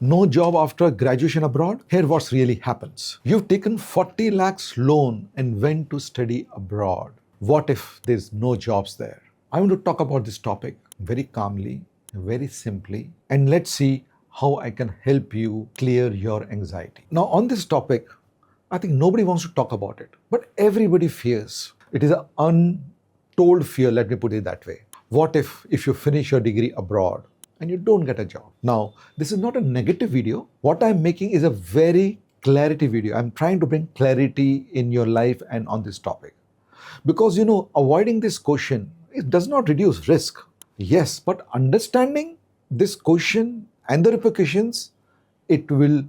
No job after graduation abroad? Here what really happens. You've taken 40 lakhs loan and went to study abroad. What if there's no jobs there? I want to talk about this topic very calmly, very simply, and let's see how I can help you clear your anxiety. Now on this topic, I think nobody wants to talk about it, but everybody fears. It is an untold fear, let me put it that way. What if you finish your degree abroad and you don't get a job? Now, this is not a negative video. What I'm making is a very clarity video. I'm trying to bring clarity in your life and on this topic. Because avoiding this question, it does not reduce risk. Yes, but understanding this question and the repercussions, it will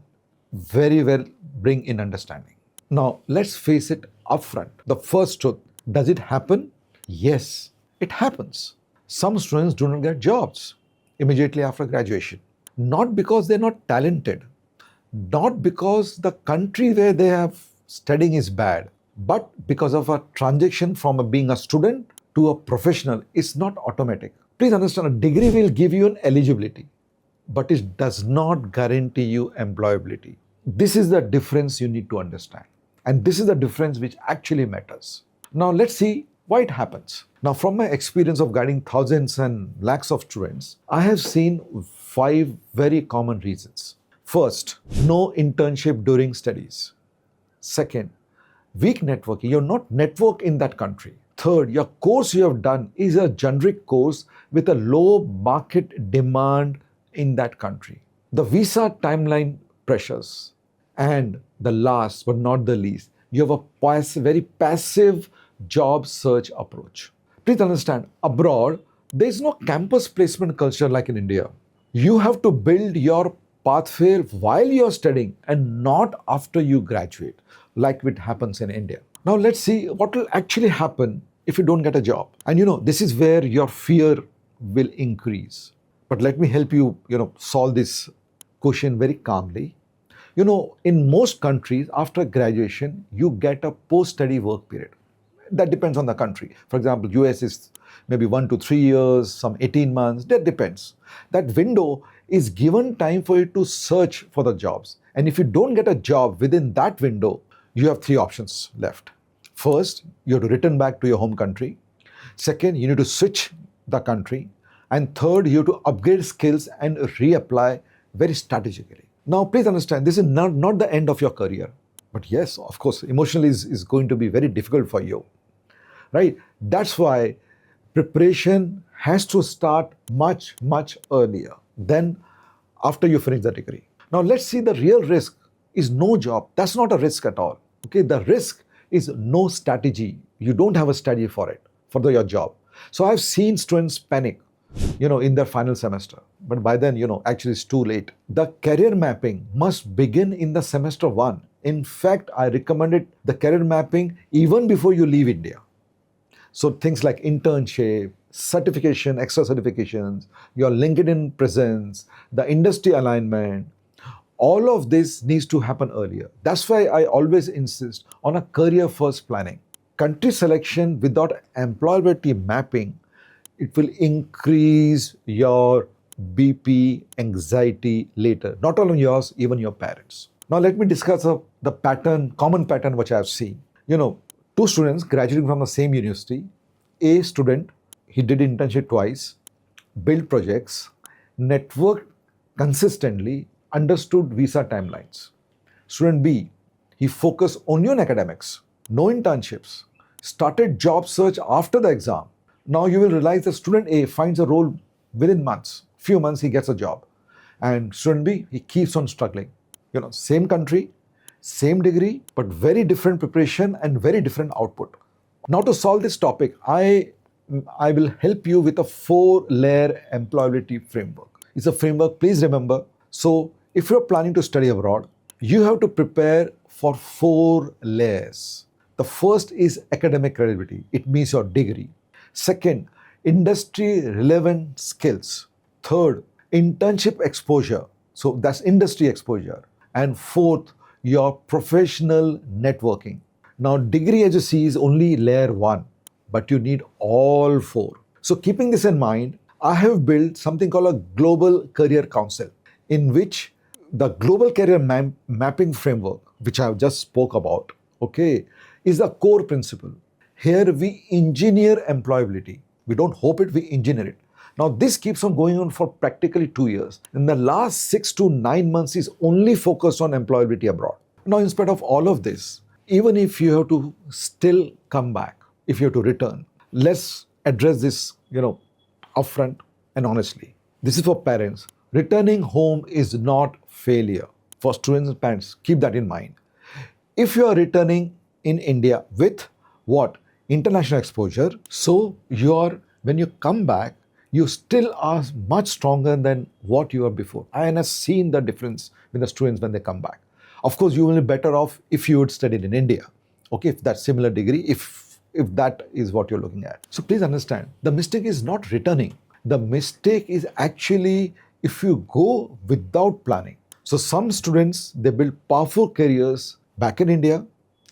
very well bring in understanding. Now, let's face it upfront. The first truth, does it happen? Yes, it happens. Some students do not get jobs immediately after graduation. Not because they're not talented, not because the country where they have studying is bad, but because of a transition from being a student to a professional is not automatic. Please understand, a degree will give you an eligibility, but it does not guarantee you employability. This is the difference you need to understand. And this is the difference which actually matters. Now let's see why it happens. Now, from my experience of guiding thousands and lakhs of students, I have seen 5 very common reasons. First, no internship during studies. Second, weak networking. You're not network in that country. Third, your course you have done is a generic course with a low market demand in that country. The visa timeline pressures. And the last but not the least, you have a very passive job search approach. Please understand, abroad, there is no campus placement culture like in India. You have to build your pathway while you're studying and not after you graduate, like it happens in India. Now let's see what will actually happen if you don't get a job. And this is where your fear will increase. But let me help you, solve this question very calmly. In most countries, after graduation, you get a post-study work period. That depends on the country. For example, US is maybe 1 to 3 years, some 18 months, that depends. That window is given time for you to search for the jobs. And if you don't get a job within that window, you have 3 options left. First, you have to return back to your home country. Second, you need to switch the country. And third, you have to upgrade skills and reapply very strategically. Now, please understand, this is not the end of your career. But yes, of course, emotionally is going to be very difficult for you. Right? That's why preparation has to start much, much earlier than after you finish the degree. Now, let's see, the real risk is no job. That's not a risk at all. Okay, the risk is no strategy. You don't have a strategy for it, for your job. So I've seen students panic, in their final semester. But by then, actually it's too late. The career mapping must begin in the semester 1. In fact, I recommended the career mapping even before you leave India. So things like internship, certification, extra certifications, your LinkedIn presence, the industry alignment, all of this needs to happen earlier. That's why I always insist on a career first planning. Country selection without employability mapping, it will increase your BP, anxiety later. Not only yours, even your parents. Now let me discuss the common pattern which I have seen. 2 students graduating from the same university. A student, he did internship twice, built projects, networked consistently, understood visa timelines. Student B, he focused only on academics, no internships, started job search after the exam. Now you will realize that student A finds a role within months. Few months he gets a job. And student B, he keeps on struggling. Same country, same degree, but very different preparation and very different output. Now to solve this topic, I will help you with a 4-layer employability framework. It's a framework, please remember. So if you're planning to study abroad, you have to prepare for 4 layers. The first is academic credibility. It means your degree. Second, industry relevant skills. Third, internship exposure. So that's industry exposure. And fourth, your professional networking. Now, degree as you see is only layer 1, but you need all 4. So keeping this in mind, I have built something called a global career council, in which the global career mapping framework, which I have just spoke about, okay, is the core principle. Here we engineer employability. We don't hope it, we engineer it. Now this keeps on going on for practically 2 years. In the last 6 to 9 months is only focused on employability abroad. Now in spite of all of this, even if you have to still come back, if you have to return, let's address this, upfront and honestly. This is for parents. Returning home is not failure. For students and parents, keep that in mind. If you are returning in India with what? International exposure, so when you come back, you still are much stronger than what you were before. I have seen the difference with the students when they come back. Of course, you will be better off if you would studied in India. Okay, if that similar degree, if that is what you're looking at. So please understand, the mistake is not returning. The mistake is actually if you go without planning. So some students, they build powerful careers back in India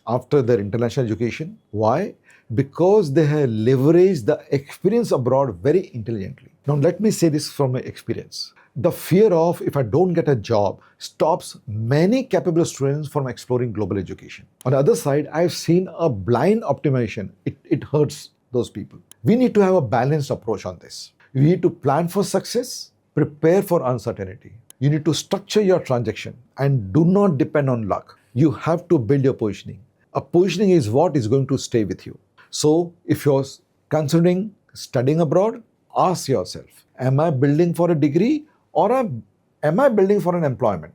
after their international education. Why? Because they have leveraged the experience abroad very intelligently. Now let me say this from my experience. The fear of if I don't get a job stops many capable students from exploring global education. On the other side, I've seen a blind optimization. It hurts those people. We need to have a balanced approach on this. You need to plan for success, prepare for uncertainty. You need to structure your transaction and do not depend on luck. You have to build your positioning. A positioning is what is going to stay with you. So if you're considering studying abroad, ask yourself, am I building for a degree or am I building for an employment?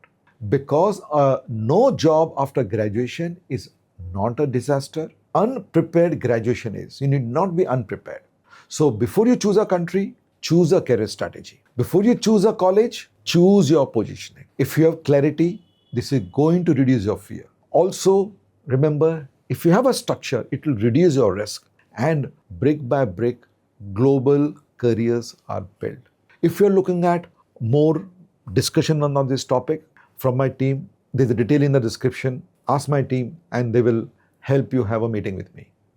Because no job after graduation is not a disaster. Unprepared graduation is. You need not be unprepared. So before you choose a country, choose a career strategy. Before you choose a college, choose your positioning. If you have clarity, this is going to reduce your fear. Also, remember, if you have a structure, it will reduce your risk. And brick by brick, global careers are built. If you're looking at more discussion on this topic from my team, there's a detail in the description. Ask my team and they will help you have a meeting with me.